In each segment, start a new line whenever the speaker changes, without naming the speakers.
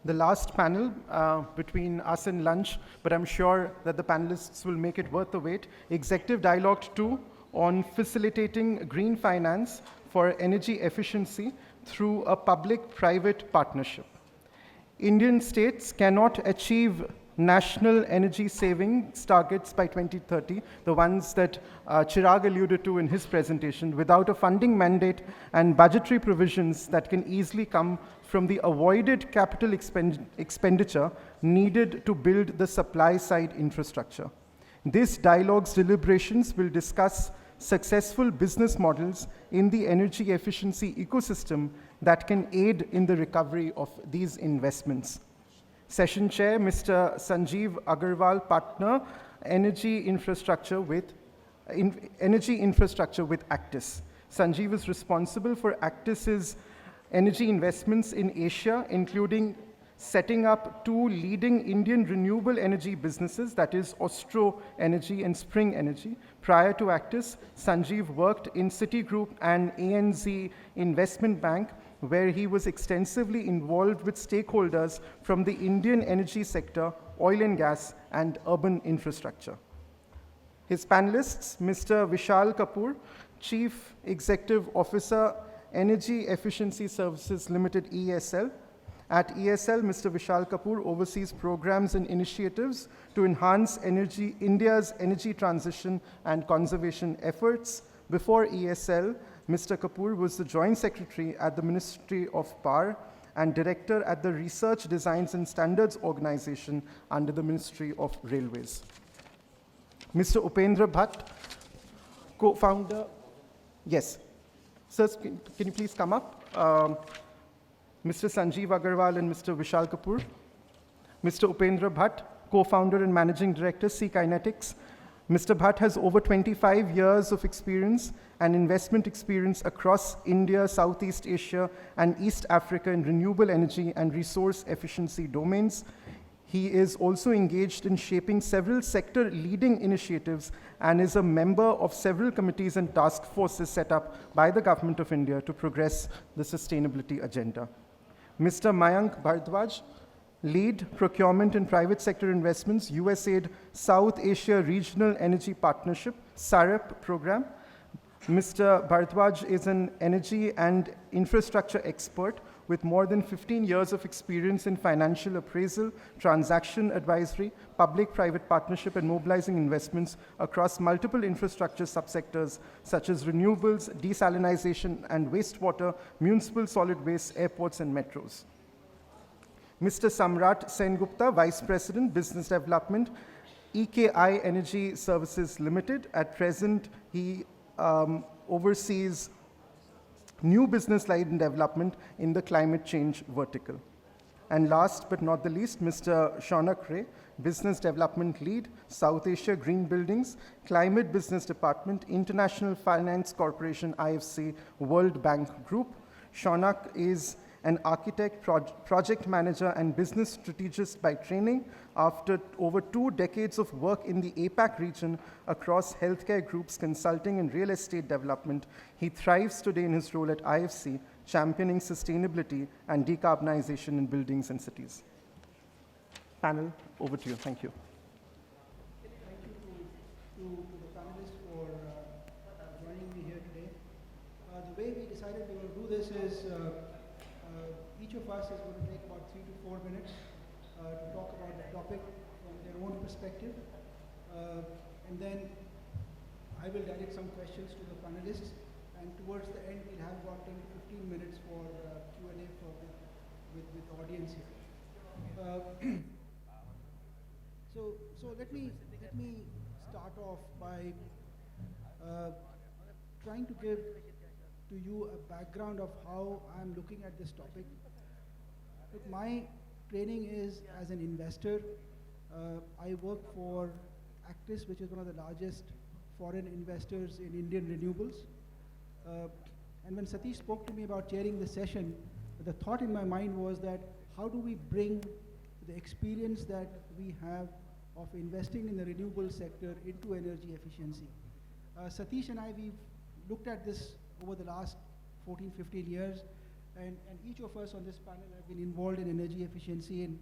the last panel between us and lunch, but I'm sure that the panelists will make it worth the wait. Executive Dialogue 2 on facilitating green finance for energy efficiency through a public-private partnership. Indian states cannot achieve national energy savings targets by 2030, the ones that Chirag alluded to in his presentation, without a funding mandate and budgetary provisions that can easily come from the avoided capital expenditure needed to build the supply-side infrastructure. This dialogue's deliberations will discuss successful business models in the energy efficiency ecosystem that can aid in the recovery of these investments. Session Chair, Mr. Sanjeev Agarwal, Partner, Energy Infrastructure with Actis. Sanjeev is responsible for Actis's energy investments in Asia, including setting up 2 leading Indian renewable energy businesses, that is Ostro Energy and Spring Energy. Prior to Actis, Sanjeev worked in Citigroup and ANZ Investment Bank, where he was extensively involved with stakeholders from the Indian energy sector, oil and gas, and urban infrastructure. His panelists, Mr. Vishal Kapoor, Chief Executive Officer, Energy Efficiency Services Limited, ESL. At ESL, Mr. Vishal Kapoor oversees programs and initiatives to enhance India's energy transition and conservation efforts. Before ESL, Mr. Kapoor was the Joint Secretary at the Ministry of Power and Director at the Research, Designs and Standards Organization under the Ministry of Railways. Mr. Upendra Bhatt, co-founder, yes. Sir, can you please come up? Mr. Sanjeev Agarwal and Mr. Vishal Kapoor. Mr. Upendra Bhatt, co-founder and managing director, C Kinetics. Mr. Bhatt has over 25 years of experience and investment experience across India, Southeast Asia, and East Africa in renewable energy and resource efficiency domains. He is also engaged in shaping several sector-leading initiatives and is a member of several committees and task forces set up by the Government of India to progress the sustainability agenda. Mr. Mayank Bharadwaj, Lead Procurement and Private Sector Investments, USAID South Asia Regional Energy Partnership, SAREP program. Mr. Bharadwaj is an energy and infrastructure expert with more than 15 years of experience in financial appraisal, transaction advisory, public-private partnership, and mobilizing investments across multiple infrastructure subsectors such as renewables, desalinization and wastewater, municipal solid waste, airports, and metros. Mr. Samrat Sengupta, Vice President, Business Development, EKI Energy Services Limited. At present, he oversees new business line development in the climate change vertical. And last but not the least, Mr. Shaunak Ray, Business Development Lead, South Asia Green Buildings, Climate Business Department, International Finance Corporation, IFC, World Bank Group. Shaunak is an architect, project manager, and business strategist by training. After over 2 decades of work in the APAC region across healthcare groups, consulting, and real estate development, he thrives today in his role at IFC, championing sustainability and decarbonization in buildings and cities. Panel, over to you. Thank you.
Thank you to the panelists for joining me here today. The way we decided we will do this is each of us is going to take about 3 to 4 minutes to talk about the topic from their own perspective. And then I will direct some questions to the panelists. And towards the end, we'll have about 10 to 15 minutes for Q&A with the audience here. So let me start off by trying to give to you a background of how I'm looking at this topic. Look, my training is as an investor. I work for Actis, which is one of the largest foreign investors in Indian renewables. And when Satish spoke to me about chairing the session, the thought in my mind was that how do we bring the experience that we have of investing in the renewable sector into energy efficiency. Satish and I, we've looked at this over the last 14, 15 years, And each of us on this panel have been involved in energy efficiency in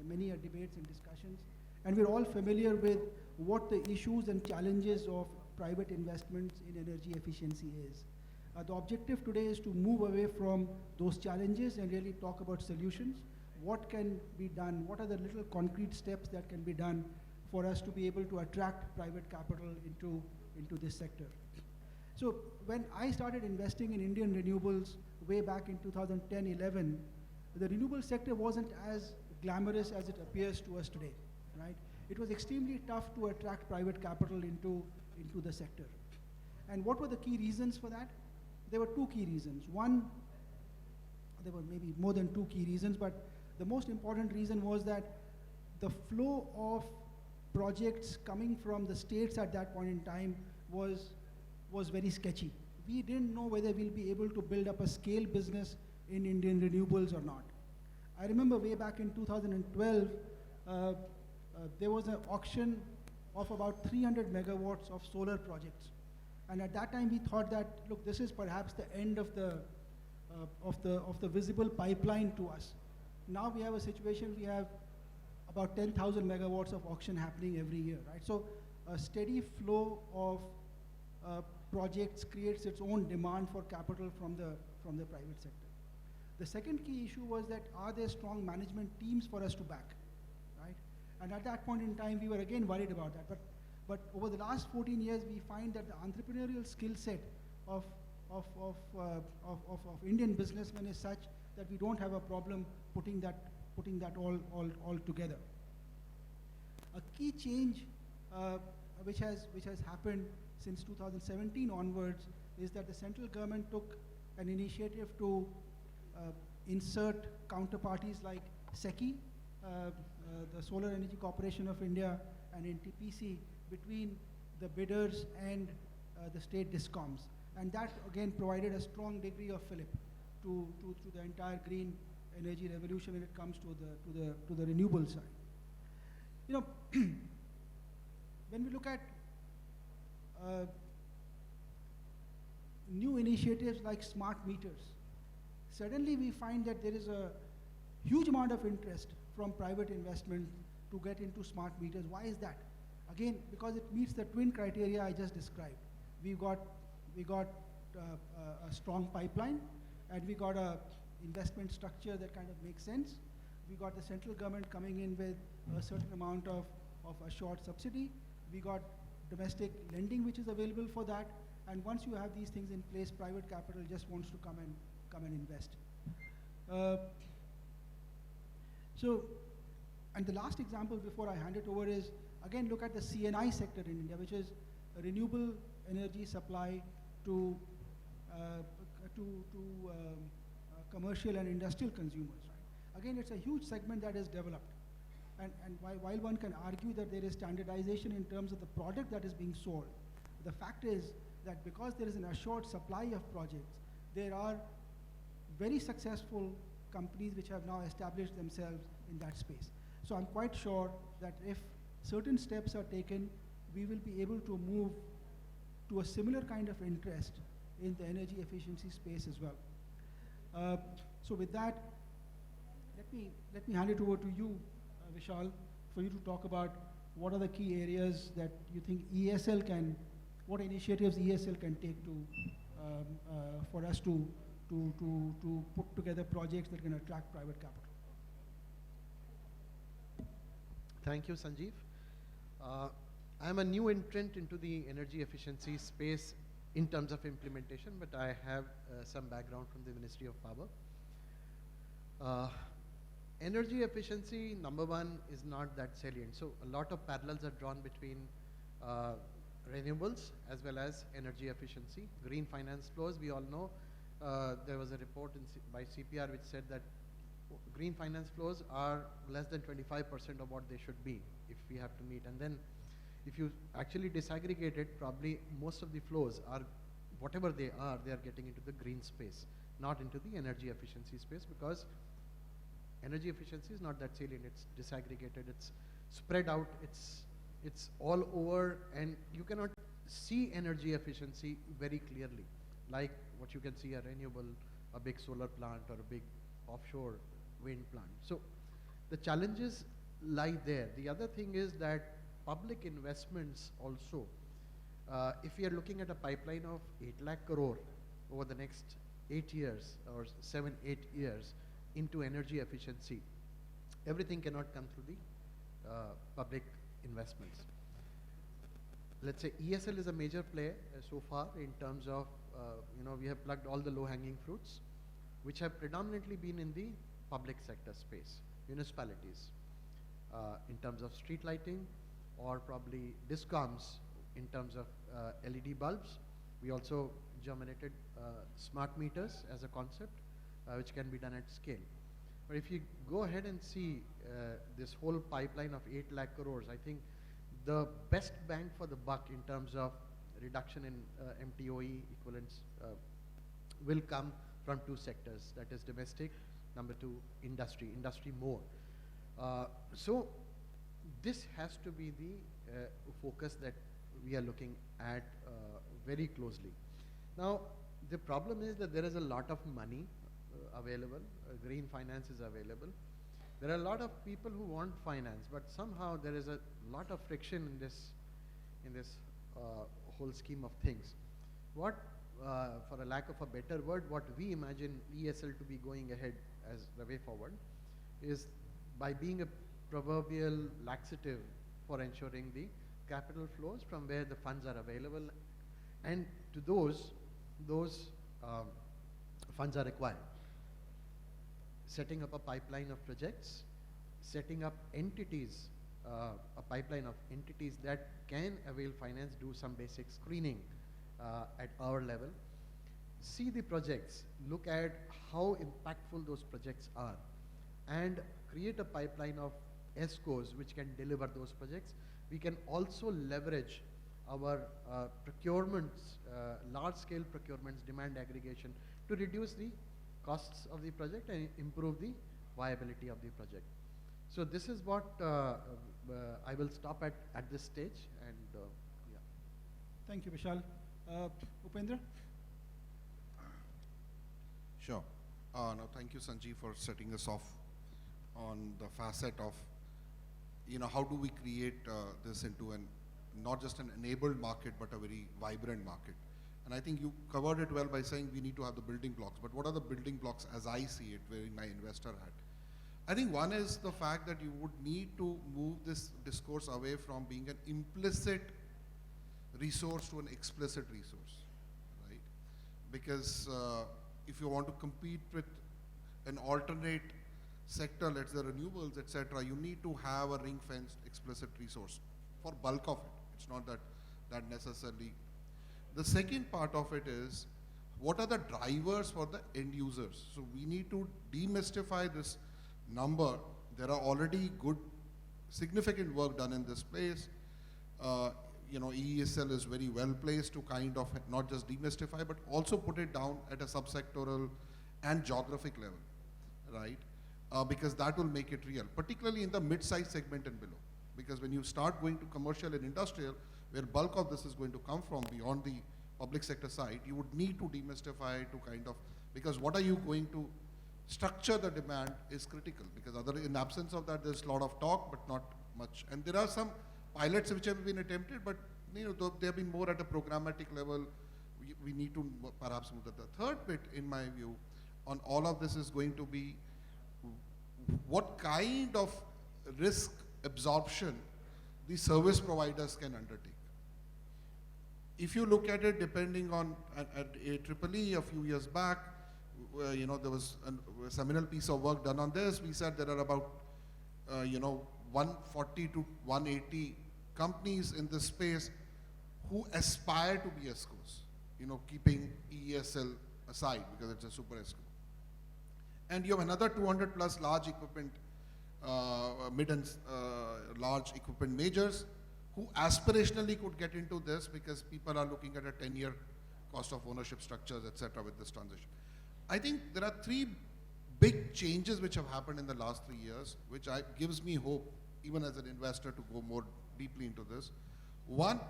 many debates and discussions. And we're all familiar with what the issues and challenges of private investments in energy efficiency is. The objective today is to move away from those challenges and really talk about solutions. What can be done? What are the little concrete steps that can be done for us to be able to attract private capital into this sector? So when I started investing in Indian renewables way back in 2010-11, the renewable sector wasn't as glamorous as it appears to us today, right? It was extremely tough to attract private capital into the sector. And what were the key reasons for that? There were two key reasons. One, there were maybe more than two key reasons, but the most important reason was that the flow of projects coming from the states at that point in time was very sketchy. We didn't know whether we'll be able to build up a scale business in Indian renewables or not. I remember way back in 2012, there was an auction of about 300 megawatts of solar projects. And at that time we thought that, look, this is perhaps the end of the visible pipeline to us. Now we have a situation, we have about 10,000 megawatts of auction happening every year, right? So a steady flow of projects creates its own demand for capital from the private sector. The second key issue was that, are there strong management teams for us to back, right? And at that point in time, we were again worried about that. But over the last 14 years, we find that the entrepreneurial skill set of Indian businessmen is such that we don't have a problem putting that all together. A key change which has happened since 2017 onwards is that the central government took an initiative to insert counterparties like SECI, the Solar Energy Corporation of India, and NTPC between the bidders and the state discoms. And that again provided a strong degree of fillip to the entire green energy revolution when it comes to the renewable side. You know, when we look at new initiatives like smart meters, suddenly we find that there is a huge amount of interest from private investment to get into smart meters. Why is that? Again, because it meets the twin criteria I just described. We got a strong pipeline, and we got a investment structure that kind of makes sense. We got the central government coming in with a certain amount of assured subsidy. We got domestic lending which is available for that. And once you have these things in place, private capital just wants to come and invest. And the last example before I hand it over is, again, look at the CNI sector in India, which is a renewable energy supply to commercial and industrial consumers. Right? Again, it's a huge segment that is developed. And while one can argue that there is standardization in terms of the product that is being sold, the fact is that because there is an assured supply of projects, there are very successful companies which have now established themselves in that space. So I'm quite sure that if certain steps are taken, we will be able to move to a similar kind of interest in the energy efficiency space as well. So with that, let me hand it over to you, Vishal, for you to talk about what are the key areas that you think ESL can, what initiatives ESL can take to, for us to put together projects that can attract private capital.
Thank you, Sanjeev. I'm a new entrant into the energy efficiency space in terms of implementation, but I have some background from the Ministry of Power. Energy efficiency, number one, is not that salient. So a lot of parallels are drawn between renewables as well as energy efficiency. Green finance flows, we all know, there was a report by CPR which said that green finance flows are less than 25% of what they should be if we have to meet. And then if you actually disaggregate it, probably most of the flows are, whatever they are getting into the green space, not into the energy efficiency space, because energy efficiency is not that salient. It's disaggregated, it's spread out, it's all over, and you cannot see energy efficiency very clearly. Like what you can see a renewable, a big solar plant or a big offshore wind plant. So the challenges lie there. The other thing is that public investments also, if we are looking at a pipeline of 8 lakh crore over the next 8 years or 7, 8 years into energy efficiency, everything cannot come through the public investments. Let's say ESL is a major player so far in terms of, we have plugged all the low-hanging fruits, which have predominantly been in the public sector space, municipalities, in terms of street lighting, or probably discoms in terms of LED bulbs. We also germinated smart meters as a concept, which can be done at scale. But if you go ahead and see this whole pipeline of 8 lakh crores, I think the best bang for the buck in terms of reduction in MTOE equivalents will come from 2 sectors, that is domestic, number 2, industry more. So this has to be the focus that we are looking at very closely. Now, the problem is that there is a lot of money available, green finance is available. There are a lot of people who want finance, but somehow there is a lot of friction in this whole scheme of things. What, for a lack of a better word, what we imagine ESL to be going ahead as the way forward is by being a proverbial laxative for ensuring the capital flows from where the funds are available, and to those funds are required. Setting up a pipeline of projects, setting up entities, a pipeline of entities that can avail finance, do some basic screening at our level, see the projects, look at how impactful those projects are, and create a pipeline of ESCOs which can deliver those projects. We can also leverage our procurements, large-scale procurements, demand aggregation, to reduce the costs of the project and improve the viability of the project. So this is what I will stop at this stage, and yeah.
Thank you, Vishal. Upendra?
Sure. No, thank you, Sanjeev, for setting us off on the facet of, how do we create this into not just an enabled market, but a very vibrant market. And I think you covered it well by saying we need to have the building blocks. But what are the building blocks as I see it, wearing my investor hat? I think one is the fact that you would need to move this discourse away from being an implicit resource to an explicit resource, right? Because if you want to compete with an alternate sector, let's say renewables, etc., you need to have a ring-fenced explicit resource for bulk of it. It's not that necessarily. The second part of it is, what are the drivers for the end users? So we need to demystify this number. There are already good, significant work done in this place. EESL is very well placed to kind of not just demystify, but also put it down at a subsectoral and geographic level, right? Because that will make it real, particularly in the mid-size segment and below. Because when you start going to commercial and industrial, where bulk of this is going to come from beyond the public sector side, you would need to demystify to kind of, because what are you going to structure the demand is critical, because in absence of that, there's a lot of talk, but not much. And there are some pilots which have been attempted, but they have been more at a programmatic level. We need to perhaps move that. The third bit, in my view, on all of this is going to be what kind of risk absorption the service providers can undertake. If you look at it, depending on at AEEE a few years back, there was a seminal piece of work done on this. We said there are about 140 to 180 companies in this space who aspire to be ESCOs, keeping ESL aside because it's a super ESCO. And you have another 200 plus large equipment, mid and large equipment majors who aspirationally could get into this because people are looking at a 10-year cost of ownership structures, etc. with this transition. I think there are 3 big changes which have happened in the last 3 years, which gives me hope, even as an investor, to go more deeply into this. One,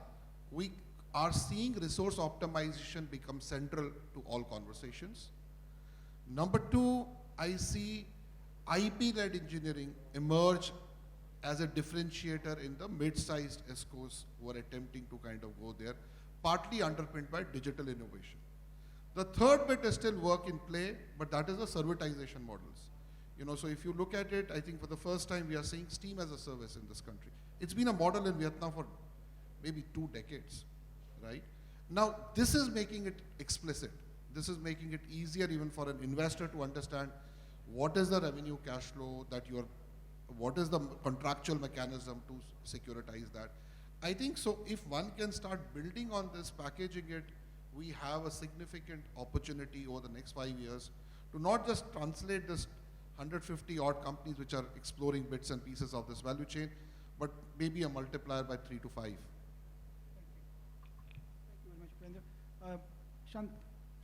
we are seeing resource optimization become central to all conversations. Number two, I see IP-led engineering emerge as a differentiator in the mid-sized ESCOs who are attempting to kind of go there, partly underpinned by digital innovation. The third bit is still work in play, but that is the servitization models. You know, so if you look at it, I think for the first time we are seeing steam as a service in this country. It's been a model in Vietnam for maybe 2 decades, right? Now, this is making it explicit. This is making it easier even for an investor to understand what is the revenue cash flow that you are, what is the contractual mechanism to securitize that. I think so if one can start building on this, packaging it, we have a significant opportunity over the next 5 years to not just translate this 150 odd companies which are exploring bits and pieces of this value chain, but maybe a multiplier by 3 to 5.
Thank you very much, Prendra.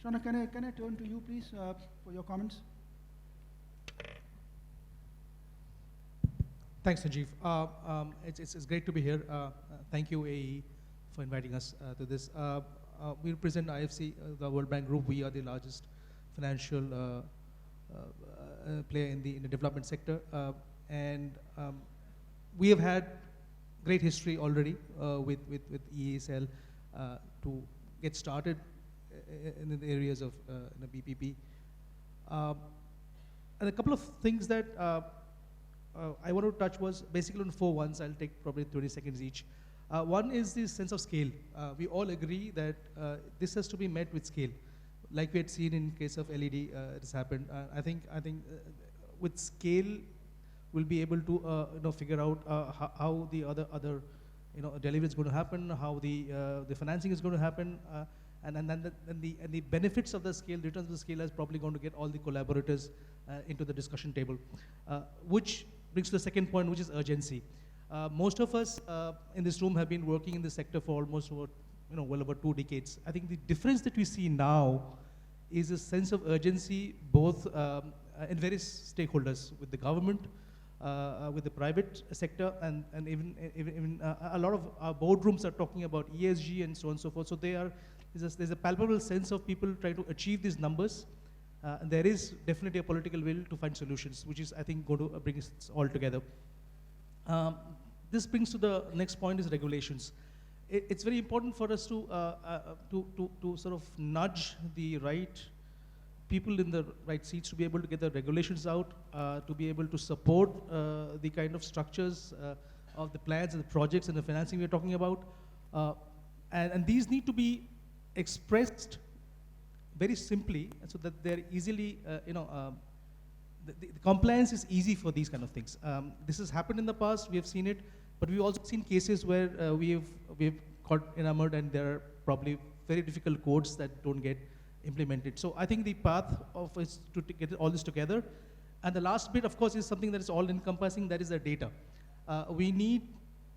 Shana, can I turn to you, please, for your comments?
Thanks, Sanjeev. It's great to be here. Thank you, AE, for inviting us to this. We represent IFC, the World Bank Group. We are the largest financial player in the development sector. And we have had great history already with EASL to get started in the areas of BPP. And a couple of things that I want to touch was basically on 4 ones. I'll take probably 20 seconds each. One is the sense of scale. We all agree that this has to be met with scale. Like we had seen in case of LED, it has happened. I think with scale, we'll be able to figure out how the other delivery is going to happen, how the financing is going to happen, and then the benefits of the scale, returns of the scale, is probably going to get all the collaborators into the discussion table, which brings to the second point, which is urgency. Most of us in this room have been working in this sector for almost well over 2 decades. I think the difference that we see now is a sense of urgency, both in various stakeholders, with the government, with the private sector, and even a lot of our boardrooms are talking about ESG and so on and so forth. So there's a palpable sense of people trying to achieve these numbers. And there is definitely a political will to find solutions, which is, I think, going to bring us all together. This brings to the next point, is regulations. It's very important for us to sort of nudge the right people in the right seats to be able to get the regulations out, to be able to support the kind of structures of the plans and the projects and the financing we're talking about. And these need to be expressed very simply, so that they're easily, the compliance is easy for these kind of things. This has happened in the past, we have seen it, but we've also seen cases where we've got enamored and there are probably very difficult codes that don't get implemented. So I think the path of is to get all this together. And the last bit, of course, is something that is all encompassing, that is the data. We need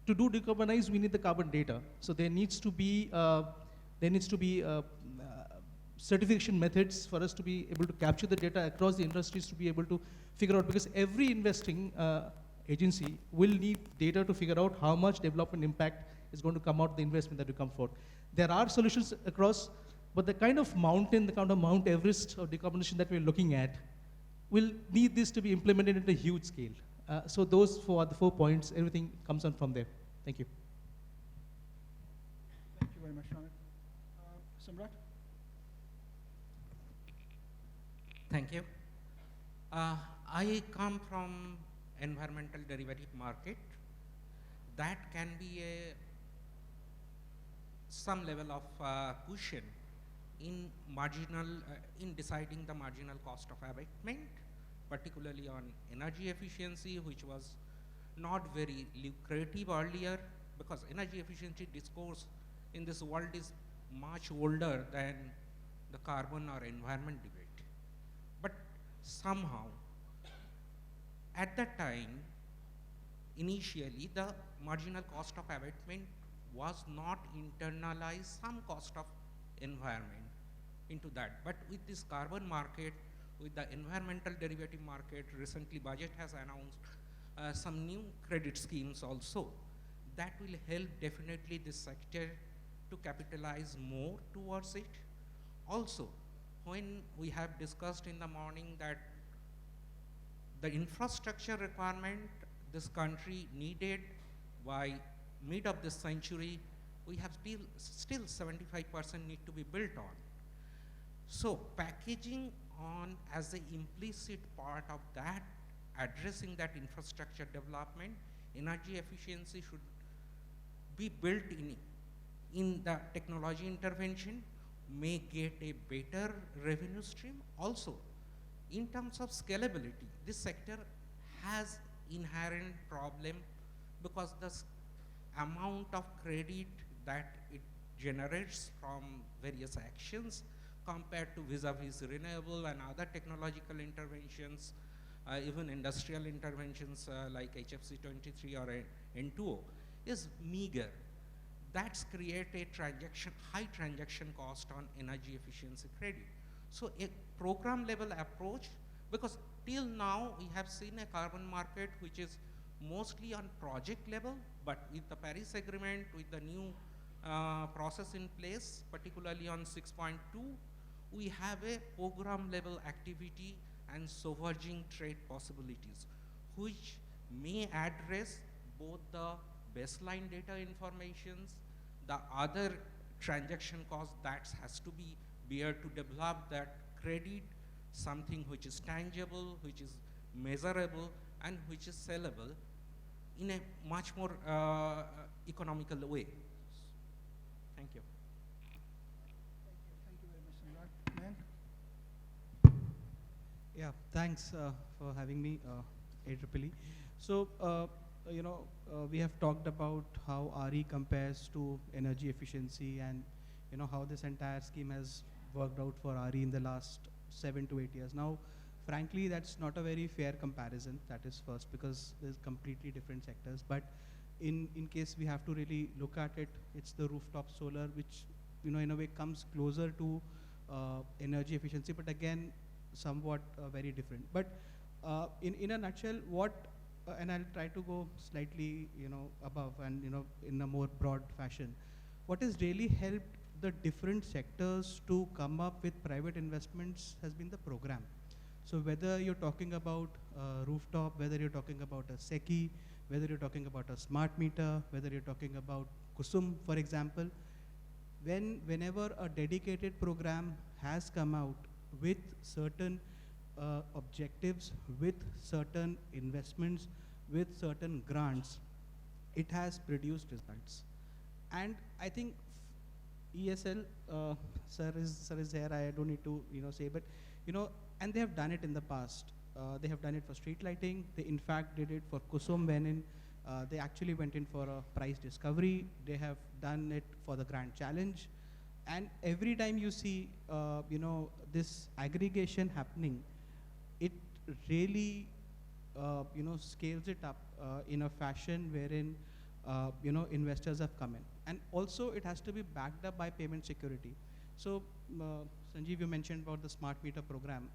to do decarbonize, we need the carbon data. So there needs to be certification methods for us to be able to capture the data across the industries, to be able to figure out, because every investing agency will need data to figure out how much development impact is going to come out of the investment that will come forth. There are solutions across, but the kind of mountain, the kind of Mount Everest of decarbonization that we're looking at will need this to be implemented at a huge scale. So those are the 4 points, everything comes on from there. Thank you.
Thank you very much, Shana. Samrat?
Thank you. I come from environmental derivative market. That can be some level of cushion in in deciding the marginal cost of abatement, particularly on energy efficiency, which was not very lucrative earlier, because energy efficiency discourse in this world is much older than the carbon or environment debate. But somehow, at that time, initially, the marginal cost of abatement was not internalized, some cost of environment into that. But with this carbon market, with the environmental derivative market, recently budget has announced some new credit schemes also. That will help definitely this sector to capitalize more towards it. Also, when we have discussed in the morning that the infrastructure requirement this country needed by mid of this century, we have still 75% need to be built on. So packaging on as the implicit part of that, addressing that infrastructure development, energy efficiency should be built in the technology intervention, may get a better revenue stream. Also, in terms of scalability, this sector has inherent problem because the amount of credit that it generates from various actions compared to vis-a-vis renewable and other technological interventions, even industrial interventions like HFC 23 or N2O is meager. That's create a high transaction cost on energy efficiency credit. So a program level approach, because till now we have seen a carbon market which is mostly on project level, but with the Paris Agreement, with the new process in place, particularly on 6.2, we have a program level activity and subverging trade possibilities, which may address both the baseline data informations, the other transaction cost that has to be bear to develop that credit, something which is tangible, which is measurable, and which is sellable in a much more economical way. Thank you.
Thank you very much, Samrat. Mayank?
Yeah, thanks for having me, AEEE. So, we have talked about how RE compares to energy efficiency and, how this entire scheme has worked out for RE in the last 7 to 8 years. Now, frankly, that's not a very fair comparison, that is first, because there's completely different sectors. But in case we have to really look at it, it's the rooftop solar, which, in a way comes closer to energy efficiency, but again, somewhat very different. But in a nutshell, and I'll try to go slightly, above and, in a more broad fashion. What has really helped the different sectors to come up with private investments has been the program. So whether you're talking about rooftop, whether you're talking about a SECI, whether you're talking about a smart meter, whether you're talking about Kusum, for example, whenever a dedicated program has come out with certain objectives, with certain investments, with certain grants, it has produced results. And I think ESL, sir is there, I don't need to say, but and they have done it in the past. They have done it for street lighting. They in fact did it for Kusum when they actually went in for a price discovery. They have done it for the Grand Challenge. And every time you see this aggregation happening, it really scales it up in a fashion wherein investors have come in. And also it has to be backed up by payment security. So Sanjeev, you mentioned about the smart meter program.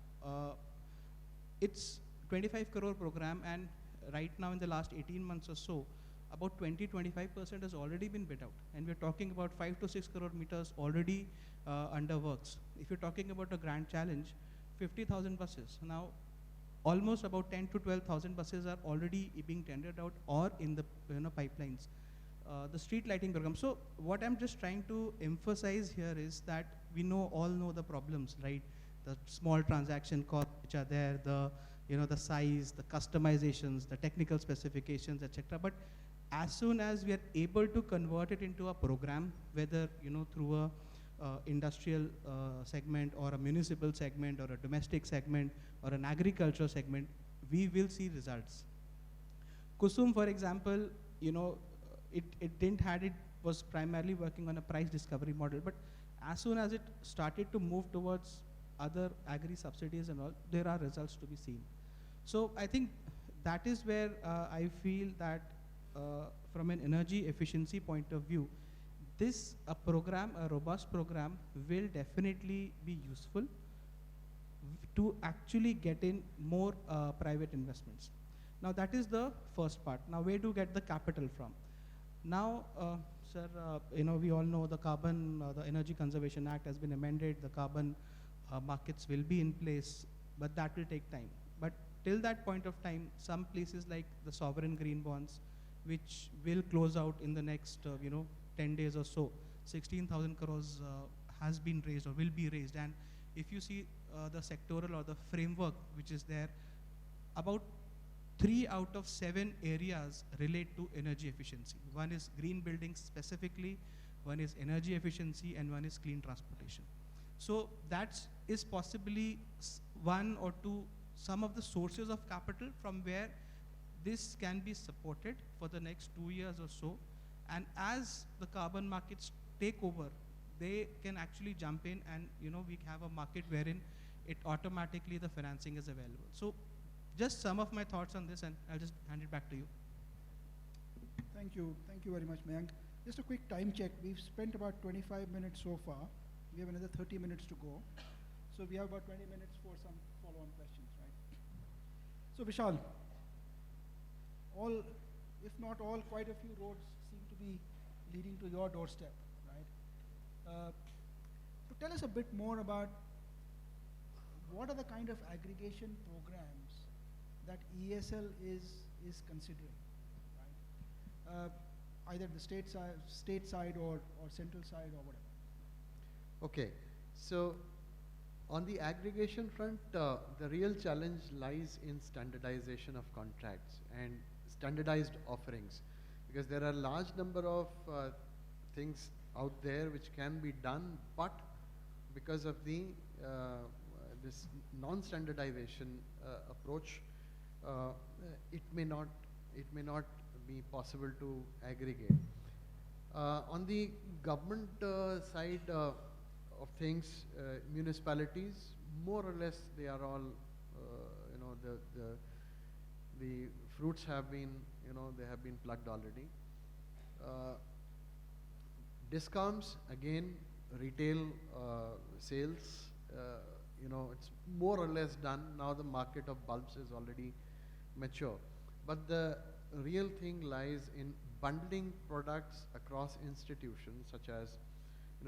It's 25 crore program, and right now in the last 18 months or so, about 20-25% has already been bid out. And we're talking about 5 to 6 crore meters already under works. If you're talking about a Grand Challenge, 50,000 buses. Now, almost about 10 to 12,000 buses are already being tendered out or in the pipelines. The street lighting program. So what I'm just trying to emphasize here is that we all know the problems, right? The small transaction costs which are there, the the size, the customizations, the technical specifications, etc. But as soon as we are able to convert it into a program, whether through a industrial segment or a municipal segment or a domestic segment or an agriculture segment, we will see results. Kusum, for example, it was primarily working on a price discovery model, but as soon as it started to move towards other agri subsidies and all, there are results to be seen. So I think that is where I feel that from an energy efficiency point of view, a robust program will definitely be useful to actually get in more private investments. Now that is the first part. Now where to get the capital from? Now Sir, we all know the Energy Conservation Act has been amended, the carbon markets will be in place, but that will take time. But till that point of time, some places like the sovereign green bonds, which will close out in the next, 10 days or so, 16,000 crores has been raised or will be raised. And if you see the sectoral or the framework which is there, about 3 out of 7 areas relate to energy efficiency. One is green buildings specifically, one is energy efficiency, and one is clean transportation. So that is possibly one or two, some of the sources of capital from where this can be supported for the next 2 years or so. And as the carbon markets take over, they can actually jump in and we have a market wherein it automatically the financing is available. So just some of my thoughts on this, and I'll just hand it back to you.
Thank you very much, Mayank. Just a quick time check. We've spent about 25 minutes so far. We have another 30 minutes to go. So we have about 20 minutes for some follow-on questions, right? So Vishal, all, if not all, quite a few roads seem to be leading to your doorstep, right? So tell us a bit more about what are the kind of aggregation programs that ESL is considering, right? Either the state side or central side or whatever.
Okay, so on the aggregation front, the real challenge lies in standardization of contracts and standardized offerings, because there are a large number of things out there which can be done, but because of the this non-standardization approach, it may not be possible to aggregate. On the government side of things, municipalities, more or less, they are all, the fruits have been, they have been plucked already. Discoms, again, retail sales, it's more or less done. Now the market of bulbs is already mature. But the real thing lies in bundling products across institutions, such as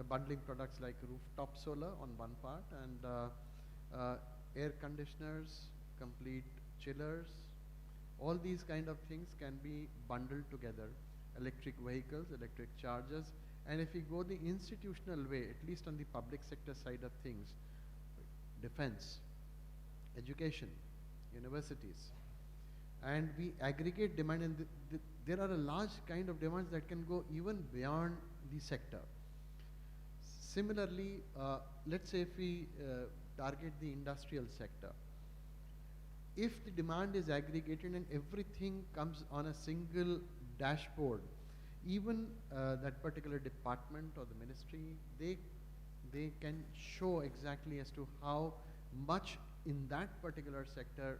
bundling products like rooftop solar on one part, and air conditioners, complete chillers. All these kind of things can be bundled together. Electric vehicles, electric chargers. And if we go the institutional way, at least on the public sector side of things, defense, education, universities, and we aggregate demand, and there are a large kind of demands that can go even beyond the sector. Similarly, let's say if we target the industrial sector, if the demand is aggregated and everything comes on a single dashboard, even that particular department or the ministry, they can show exactly as to how much in that particular sector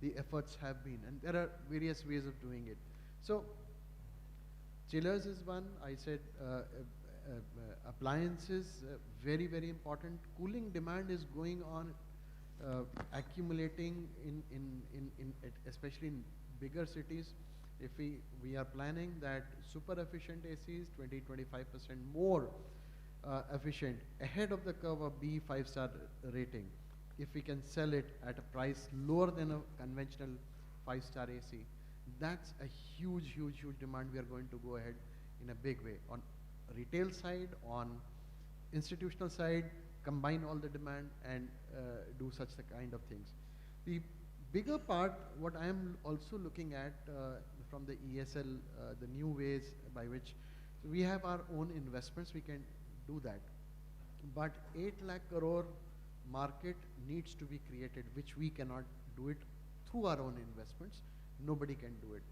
the efforts have been, and there are various ways of doing it. So chillers is one. I said appliances, very, very important. Cooling demand is going on, accumulating especially in bigger cities. If we are planning that super efficient ACs, 20-25% more efficient, ahead of the curve of B 5-star rating, if we can sell it at a price lower than a conventional 5-star AC, that's a huge, huge, huge demand. We are going to go ahead in a big way. On retail side, on institutional side, combine all the demand and do such the kind of things. The bigger part, what I am also looking at from the ESL, the new ways by which, so we have our own investments, we can do that. But 8 lakh crore market needs to be created, which we cannot do it through our own investments. Nobody can do it.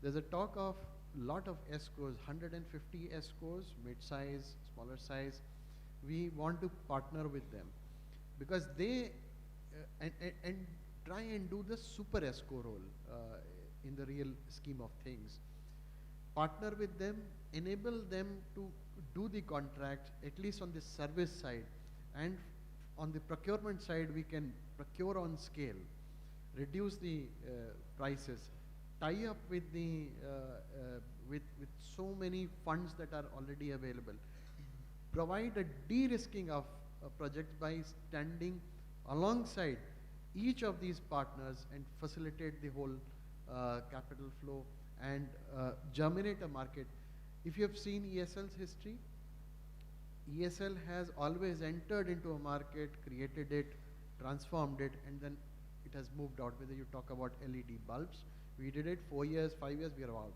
There's a talk of lot of ESCOs, 150 ESCOs, mid-size, smaller size. We want to partner with them because they and try and do the super ESCO role in the real scheme of things. Partner with them, enable them to do the contract, at least on the service side, and on the procurement side, we can procure on scale, reduce the prices, tie up with the with so many funds that are already available, provide a de-risking of projects by standing alongside each of these partners and facilitate the whole capital flow and germinate a market. If you have seen ESL's history, ESL has always entered into a market, created it, transformed it, and then it has moved out. Whether you talk about LED bulbs, we did it 4 years, 5 years, we are out.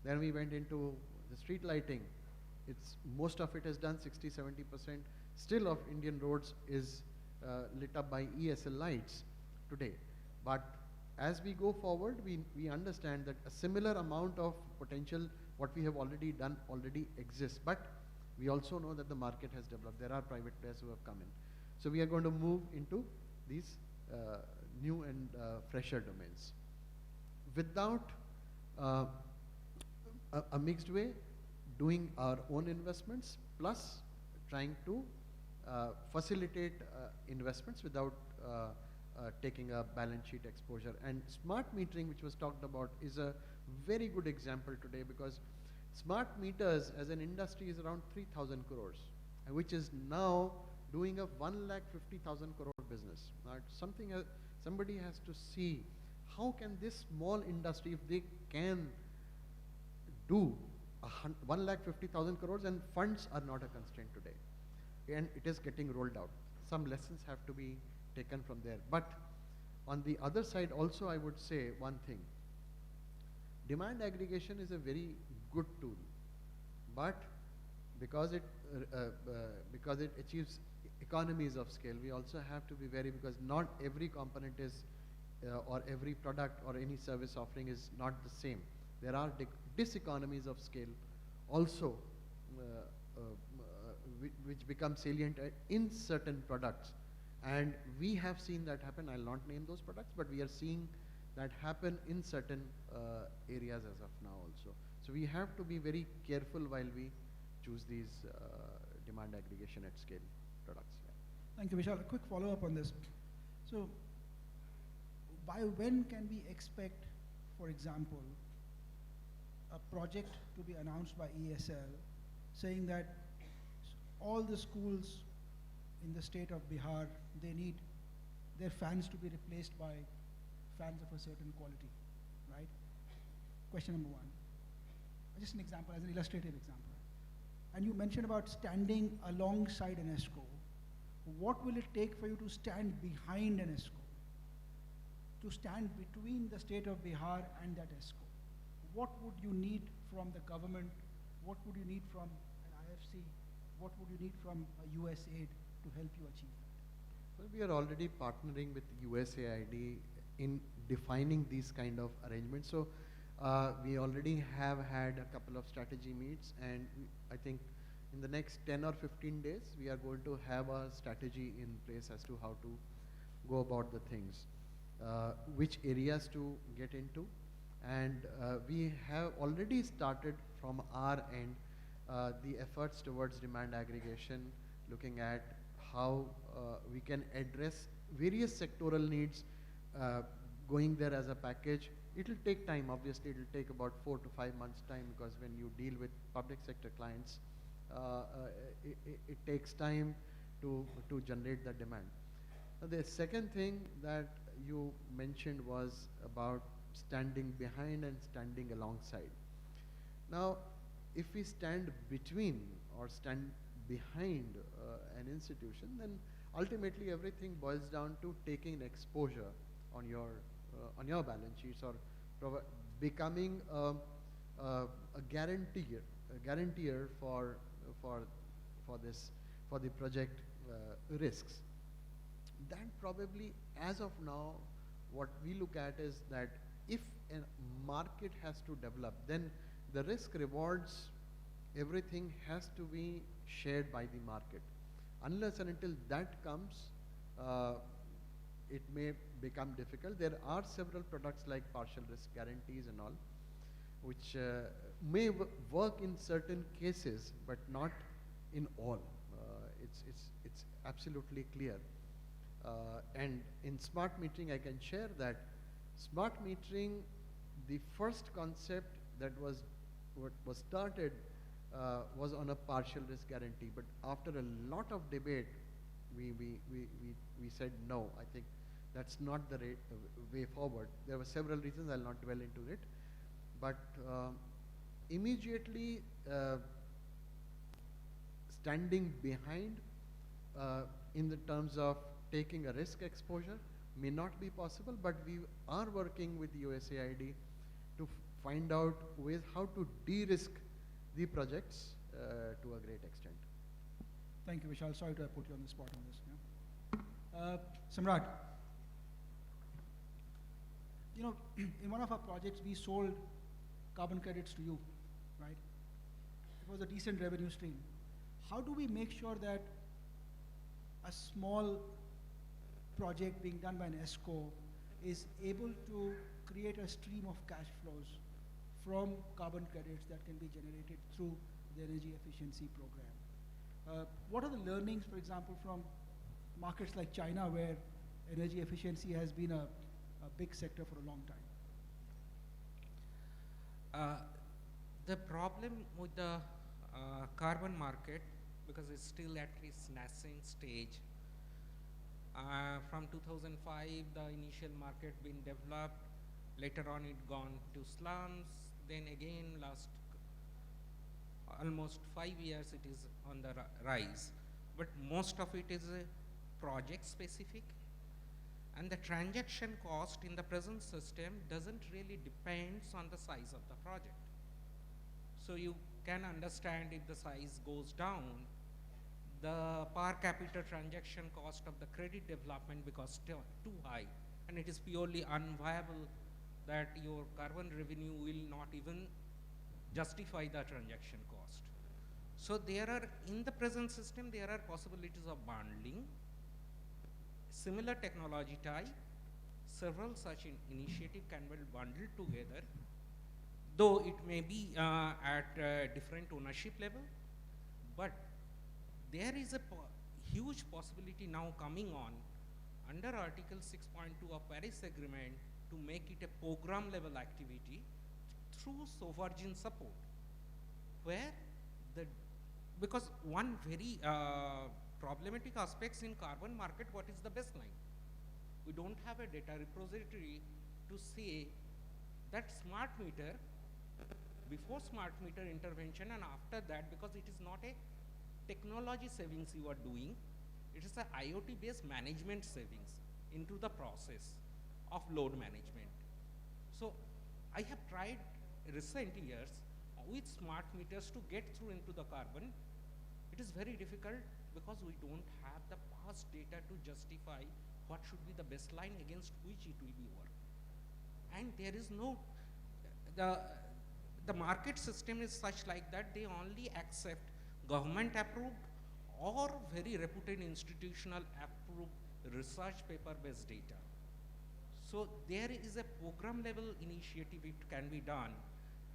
Then we went into the street lighting. Most of it is done, 60–70% still of Indian roads is lit up by ESL lights today. But as we go forward, we understand that a similar amount of potential, what we have already done, already exists. But we also know that the market has developed. There are private players who have come in. So we are going to move into these new and fresher domains. Without a mixed way, doing our own investments, plus trying to facilitate investments without taking a balance sheet exposure. And smart metering, which was talked about, is a very good example today, because smart meters as an industry is around 3,000 crores, which is now doing a 1,50,000 crore business. Somebody has to see how can this small industry, if they can do 1,50,000 crores, and funds are not a constraint today, and it is getting rolled out. Some lessons have to be taken from there. But on the other side also, I would say one thing. Demand aggregation is a very good tool, but because it achieves economies of scale, we also have to be very, because not every component is or every product or any service offering is not the same. There are diseconomies of scale also which become salient in certain products. And we have seen that happen. I'll not name those products, but we are seeing that happen in certain areas as of now also. So we have to be very careful while we choose these demand aggregation at scale products. Yeah.
Thank you, Vishal. A quick follow-up on this. So by when can we expect, for example, a project to be announced by ESL saying that all the schools in the state of Bihar, they need their fans to be replaced by fans of a certain quality, right? Question number one. Just an example, as an illustrative example. And you mentioned about standing alongside an ESCO. What will it take for you to stand behind an ESCO? To stand between the state of Bihar and that ESCO? What would you need from the government? What would you need from an IFC? What would you need from a USAID to help you achieve that?
Well, we are already partnering with USAID in defining these kind of arrangements. So we already have had a couple of strategy meets, and I think in the next 10 or 15 days, we are going to have a strategy in place as to how to go about the things, which areas to get into. And we have already started from our end the efforts towards demand aggregation, looking at how we can address various sectoral needs, going there as a package. It will take time, obviously. It will take about 4 to 5 months time, because when you deal with public sector clients, it takes time to generate the demand. The second thing that you mentioned was about standing behind and standing alongside. Now, if we stand between or stand behind an institution, then ultimately everything boils down to taking exposure on your balance sheets, or becoming a guarantor for the project risks. That probably, as of now, what we look at is that if a market has to develop, then the risk rewards, everything has to be shared by the market. Unless and until that comes, it may become difficult. There are several products like partial risk guarantees and all, which may work in certain cases, but not in all. It's absolutely clear. And in smart metering, I can share that smart metering the first concept that was what was started was on a partial risk guarantee, but after a lot of debate, we said no. I think that's not the way forward. There were several reasons. I'll not dwell into it, but immediately standing behind in the terms of taking a risk exposure may not be possible, but we are working with USAID to find out ways how to de-risk the projects to a great extent.
Thank you, Vishal. Sorry to have put you on the spot on this. Yeah. Samrat, you know, in one of our projects, we sold carbon credits to you, right? It was a decent revenue stream. How do we make sure that a small project being done by an ESCO is able to create a stream of cash flows from carbon credits that can be generated through the energy efficiency program? What are the learnings, for example, from markets like China, where energy efficiency has been a big sector for a long time?
The problem with the carbon market, because it's still at its nascent stage, from 2005, the initial market been developed, later on it gone to slums, then again last almost 5 years it is on the rise. But most of it is project specific, and the transaction cost in the present system doesn't really depends on the size of the project. So you can understand if the size goes down, the per capita transaction cost of the credit development becomes too high, and it is purely unviable that your carbon revenue will not even justify the transaction cost. So there are, in the present system, there are possibilities of bundling, similar technology type, several such initiative can be bundled together, though it may be at different ownership level, but there is a huge possibility now coming on under Article 6.2 of Paris Agreement to make it a program level activity through sovereign support, where because one very problematic aspects in carbon market, what is the baseline? We don't have a data repository to say that smart meter, before smart meter intervention and after that, because it is not a technology savings you are doing, it is a IoT based management savings into the process of load management. So I have tried recent years with smart meters to get through into the carbon. It is very difficult because we don't have the past data to justify what should be the baseline against which it will be work. And there is no, the market system is such like that they only accept government approved or very reputed institutional approved research paper based data. So there is a program level initiative it can be done,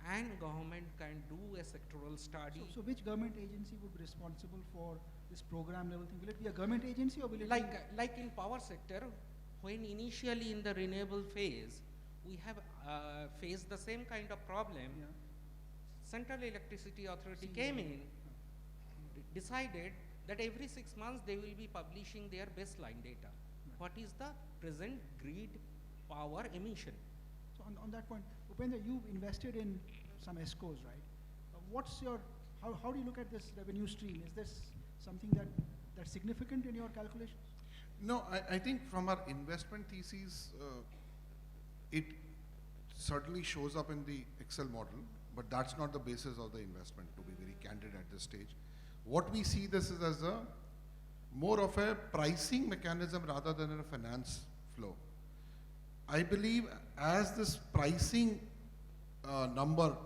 and government can do a sectoral study.
So which government agency would be responsible for this program level thing? Will it be a government agency, or will it
like in power sector, when initially in the renewable phase, we have faced the same kind of problem.
Yeah.
Central Electricity Authority came in, decided that every 6 months they will be publishing their baseline data.
Right.
What is the present grid power emission?
So on that point, Upendra, you've invested in some ESCOs, right? What's your, how do you look at this revenue stream? Is this something that's significant in your calculations?
No, I think from our investment thesis, it certainly shows up in the Excel model, but that's not the basis of the investment, to be very candid at this stage. What we see this is as a more of a pricing mechanism rather than a finance flow. I believe as this pricing number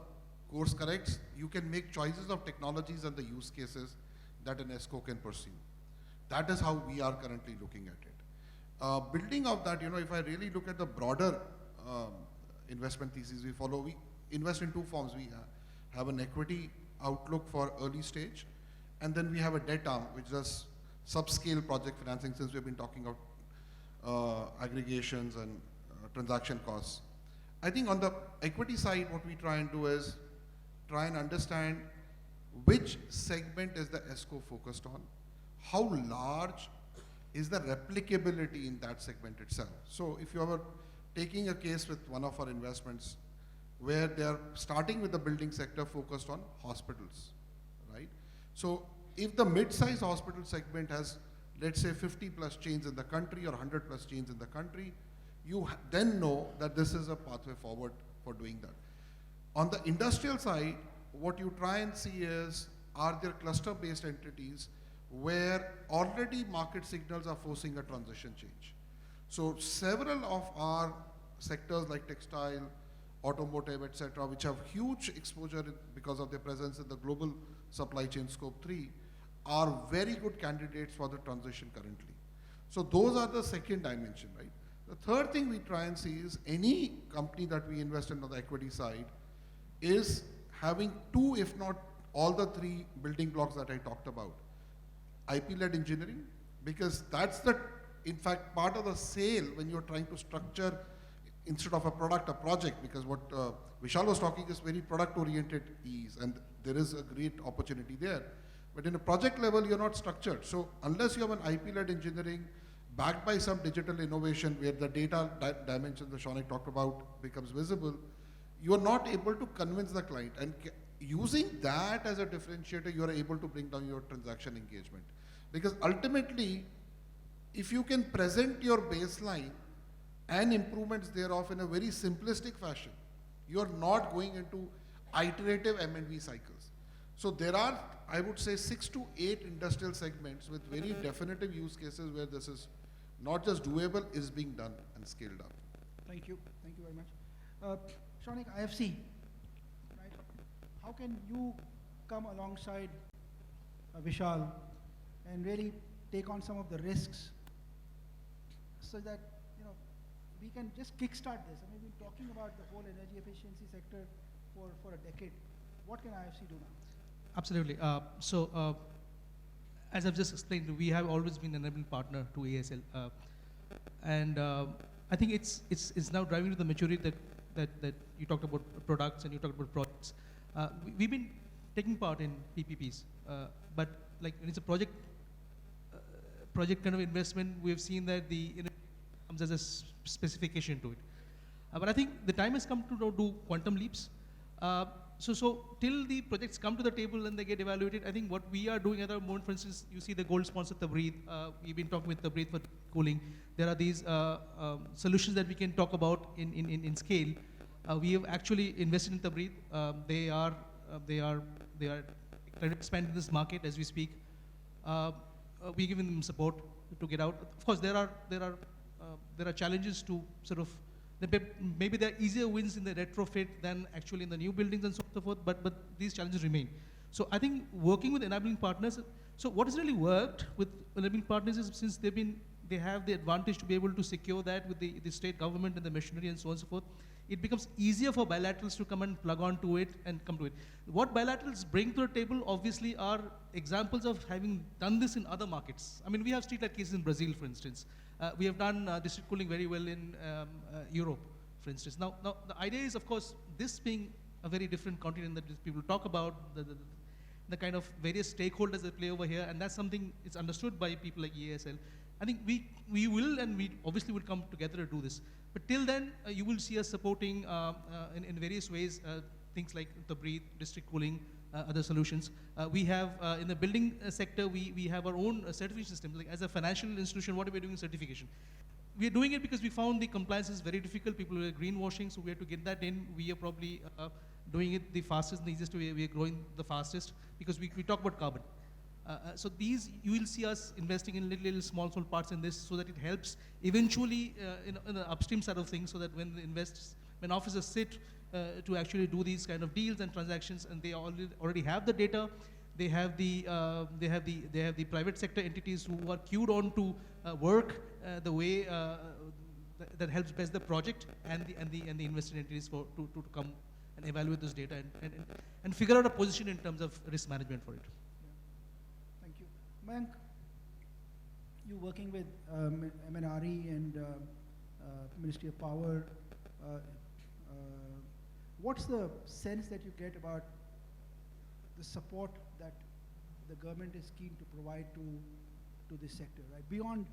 course corrects, you can make choices of technologies and the use cases that an ESCO can pursue. That is how we are currently looking at it. Building of that, if I really look at the broader investment thesis we follow, we invest in two forms. We have an equity outlook for early stage, and then we have a debt arm, which does subscale project financing, since we've been talking about aggregations and transaction costs. I think on the equity side, what we try and do is try and understand which segment is the ESCO focused on, how large is the replicability in that segment itself. So if you are taking a case with one of our investments where they are starting with the building sector focused on hospitals, right? So if the mid-size hospital segment has, let's say, 50 plus chains in the country or 100 plus chains in the country, you then know that this is a pathway forward for doing that. On the industrial side, what you try and see is, are there cluster-based entities where already market signals are forcing a transition change? So several of our sectors like textile, automotive, etc., which have huge exposure because of their presence in the global supply chain scope 3, are very good candidates for the transition currently. So those are the second dimension, right? The third thing we try and see is any company that we invest in on the equity side is having two, if not all the three building blocks that I talked about. IP-led engineering, because that's the, in fact, part of the sale when you're trying to structure instead of a product, a project, because what Vishal was talking is very product-oriented ease, and there is a great opportunity there. But in a project level, you're not structured. So unless you have an IP-led engineering backed by some digital innovation where the data dimension that Shaunak talked about becomes visible, you are not able to convince the client. And using that as a differentiator, you are able to bring down your transaction engagement. Because ultimately, if you can present your baseline and improvements thereof in a very simplistic fashion, you are not going into iterative M&V cycles. So there are, I would say, 6 to 8 industrial segments with very definitive use cases where this is not just doable, is being done and scaled up.
Thank you very much. Shaunak, IFC, right? How can you come alongside Vishal and really take on some of the risks so that, you know, we can just kickstart this? I mean, we've been talking about the whole energy efficiency sector for a decade. What can IFC do now?
Absolutely. As I've just explained, we have always been an enabling partner to ASL, and I think it's now driving to the maturity that you talked about products and you talked about projects. We've been taking part in PPPs, but like when it's a project kind of investment, we have seen that the comes as a specification to it. But I think the time has come to do quantum leaps. So till the projects come to the table and they get evaluated, I think what we are doing at the moment, for instance, you see the gold sponsor, the Breathe. We've been talking with the Breathe for cooling. There are these solutions that we can talk about in scale. We have actually invested in the Breathe. They are trying to expand in this market as we speak. We're giving them support to get out. Of course, there are challenges to sort of. Maybe there are easier wins in the retrofit than actually in the new buildings and so forth, but these challenges remain. So I think working with enabling partners, so what has really worked with enabling partners is since they have the advantage to be able to secure that with the state government and the machinery and so on and so forth, it becomes easier for bilaterals to come and plug onto it and come to it. What bilaterals bring to the table obviously are examples of having done this in other markets. I mean, we have streetlight cases in Brazil, for instance. We have done district cooling very well in Europe, for instance. Now, the idea is, of course, this being a very different continent that people talk about, the kind of various stakeholders that play over here, and that's something it's understood by people like EASL. I think we will, and we obviously will come together to do this. But till then, you will see us supporting in various ways things like the Breathe, district cooling, other solutions. We have, in the building sector, we have our own certification system. Like as a financial institution, what are we doing in certification? We are doing it because we found the compliance is very difficult. People are greenwashing, so we have to get that in. We are probably doing it the fastest and the easiest way. We are growing the fastest because we talk about carbon. So these, you will see us investing in little small parts in this so that it helps eventually in the upstream side of things, so that when officers sit to actually do these kind of deals and transactions, and they already have the data, they have the private sector entities who are queued on to work the way that helps best the project and the invested entities to come and evaluate this data and figure out a position in terms of risk management for it.
Thank you. Mayank, you working with MNRE and Ministry of Power, what's the sense that you get about the support that the government is keen to provide to this sector, right? Beyond,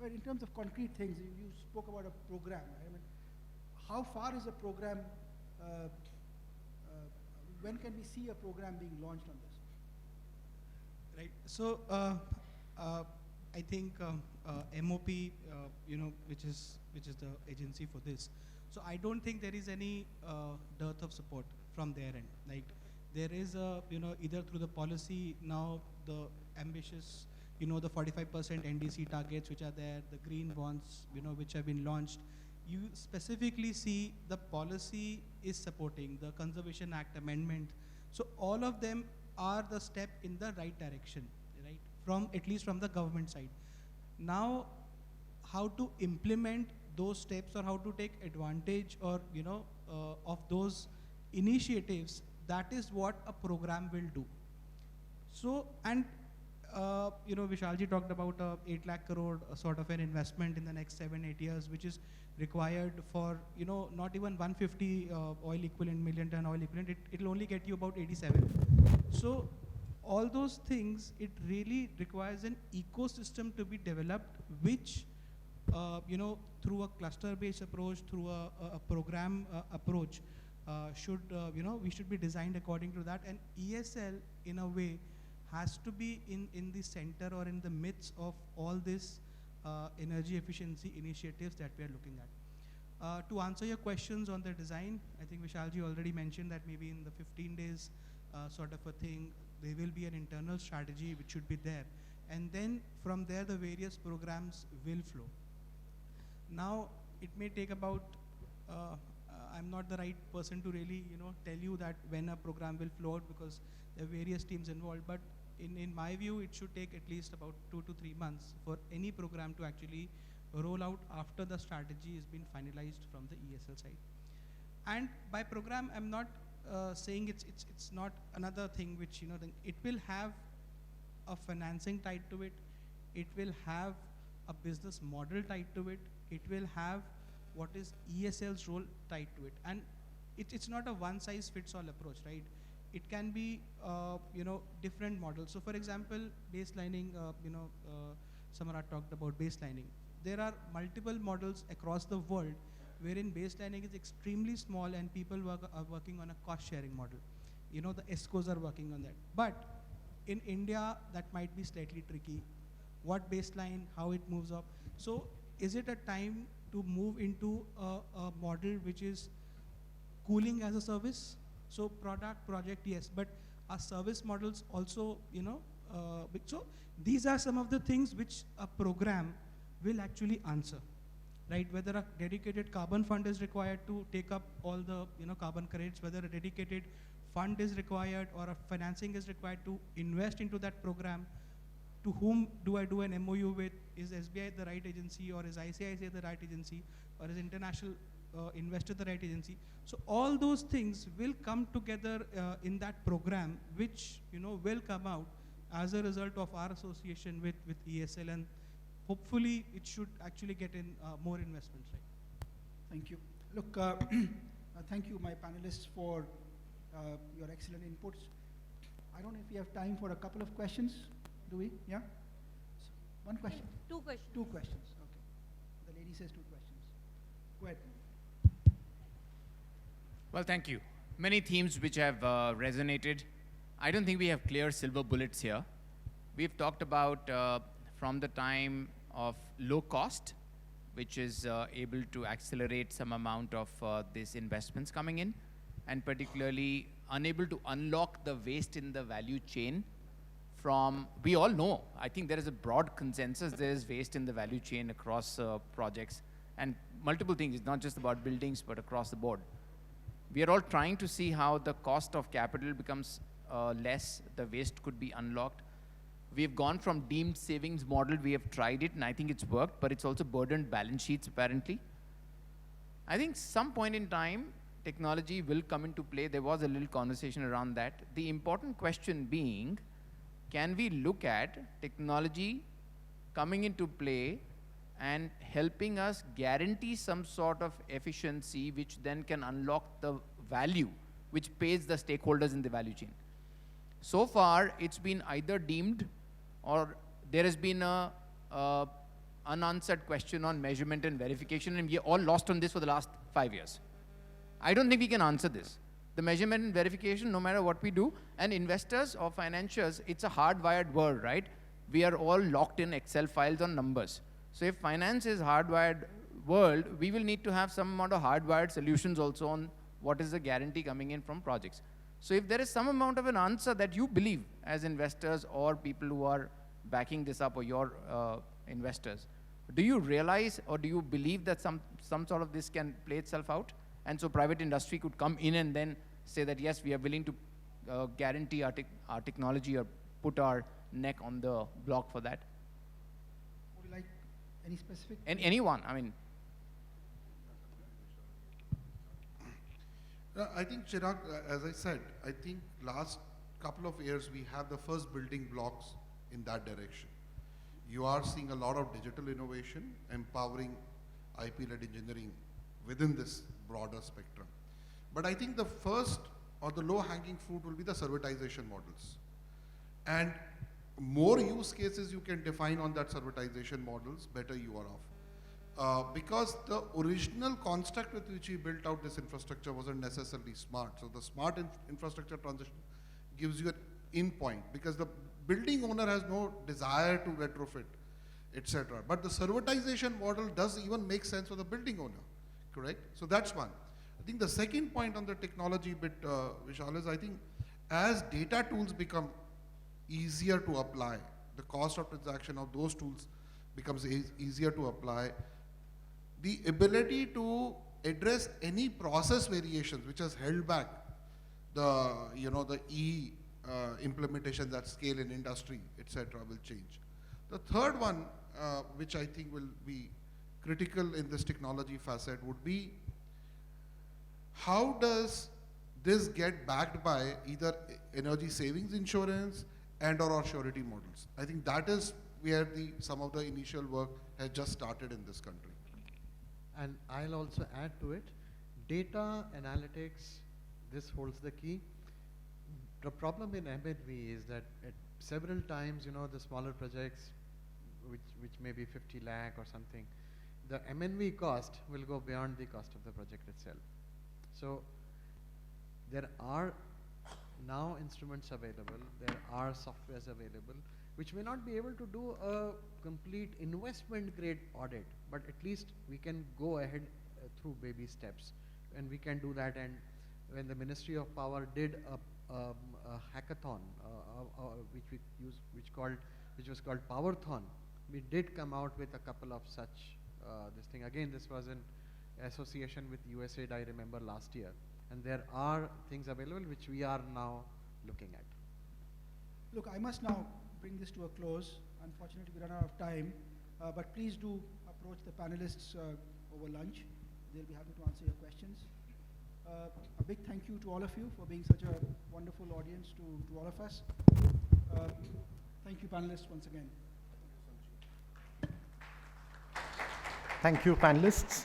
I mean, in terms of concrete things, you spoke about a program, right? I mean, how far is a program, when can we see a program being launched on this?
Right. So I think MOP, which is the agency for this. So I don't think there is any dearth of support from their end. Like there is either through the policy now, the ambitious, the 45% NDC targets which are there, the green bonds, which have been launched. You specifically see the policy is supporting the Conservation Act amendment. So all of them are the step in the right direction, right? At least from the government side. Now, how to implement those steps or how to take advantage or, of those initiatives, that is what a program will do. So, and, Vishalji talked about a 8 lakh crore sort of an investment in the next 7-8 years, which is required for, not even 150 million ton oil equivalent, it'll only get you about 87. So all those things, it really requires an ecosystem to be developed, which, through a cluster-based approach, through a program approach, we should be designed according to that. And ESL, in a way, has to be in the center or in the midst of all this energy efficiency initiatives that we are looking at. To answer your questions on the design, I think Vishalji already mentioned that maybe in the 15 days sort of a thing, there will be an internal strategy which should be there. And then from there, the various programs will flow. Now, it may take about, I'm not the right person to really, tell you that when a program will flow out because there are various teams involved, but in my view, it should take at least about 2 to 3 months for any program to actually roll out after the strategy has been finalized from the ESL side. And by program, I'm not saying it's not another thing which, it will have a financing tied to it. It will have a business model tied to it. It will have what is ESL's role tied to it. And it's not a one-size-fits-all approach, right? It can be, different models. So, for example, baselining, Samarat talked about baselining. There are multiple models across the world wherein baselining is extremely small and people are working on a cost-sharing model. The ESCOs are working on that. But in India, that might be slightly tricky. What baseline, how it moves up. So, is it a time to move into a model which is cooling as a service? So product, project, yes, but our service models also, so these are some of the things which a program will actually answer, right? Whether a dedicated carbon fund is required to take up all the, carbon credits, whether a dedicated fund is required or a financing is required to invest into that program. To whom do I do an MOU with? Is SBI the right agency, or is ICICI the right agency, or is international investor the right agency? So all those things will come together in that program, which will come out as a result of our association with ESL, and hopefully it should actually get in more investments, right?
Thank you. Look, thank you, my panelists, for your excellent inputs. I don't know if we have time for a couple of questions. Do we? Yeah? So, one question?
2 questions.
2 questions, okay. The lady says 2 questions. Go ahead.
Well, thank you. Many themes which have resonated. I don't think we have clear silver bullets here. We've talked about from the time of low cost, which is able to accelerate some amount of these investments coming in, and particularly unable to unlock the waste in the value chain from, we all know, I think there is a broad consensus, there is waste in the value chain across projects and multiple things. It's not just about buildings, but across the board. We are all trying to see how the cost of capital becomes less, the waste could be unlocked. We've gone from deemed savings model, we have tried it, and I think it's worked, but it's also burdened balance sheets apparently. I think some point in time, technology will come into play. There was a little conversation around that. The important question being, can we look at technology coming into play and helping us guarantee some sort of efficiency which then can unlock the value which pays the stakeholders in the value chain. So far, it's been either deemed or there has been a unanswered question on measurement and verification, and we are all lost on this for the last 5 years. I don't think we can answer this. The measurement and verification, no matter what we do, and investors or financiers, it's a hardwired world, right? We are all locked in Excel files on numbers. So if finance is hardwired world, we will need to have some amount of hardwired solutions also on what is the guarantee coming in from projects. So if there is some amount of an answer that you believe as investors or people who are backing this up or your investors, do you realize or do you believe that some sort of this can play itself out? And so private industry could come in and then say that, yes, we are willing to guarantee our technology or put our neck on the block for that?
Would you like any specific?
Anyone, I mean.
I think, Chirag, as I said, I think last couple of years we have the first building blocks in that direction. You are seeing a lot of digital innovation, empowering IP-led engineering within this broader spectrum. But I think the first or the low-hanging fruit will be the servitization models. And more use cases you can define on that servitization models, better you are off. Because the original construct with which we built out this infrastructure wasn't necessarily smart. So the smart infrastructure transition gives you an in point, because the building owner has no desire to retrofit, etc. But the servitization model does even make sense for the building owner, correct? So that's one. I think the second point on the technology bit, Vishal, is I think as data tools become easier to apply, the cost of transaction of those tools becomes easier to apply. The ability to address any process variations which has held back the, the implementations at scale in industry, etc., will change. The third one, which I think will be critical in this technology facet, would be how does this get backed by either energy savings insurance and/or surety models? I think that is where some of the initial work has just started in this country.
And I'll also add to it, data analytics, this holds the key. The problem in M&V is that at several times, the smaller projects, which may be 50 lakh or something, the M&V cost will go beyond the cost of the project itself. So there are now instruments available, there are softwares available, which may not be able to do a complete investment grade audit, but at least we can go ahead through baby steps, and we can do that. And when the Ministry of Power did a hackathon, which was called Powerthon, we did come out with a couple of such this thing. Again, this was in association with USAID, I remember last year, and there are things available which we are now looking at.
Look, I must now bring this to a close. Unfortunately, we run out of time, but please do approach the panelists over lunch. They'll be happy to answer your questions. A big thank you to all of you for being such a wonderful audience to all of us. Thank you, panelists, once again.
Thank you, panelists.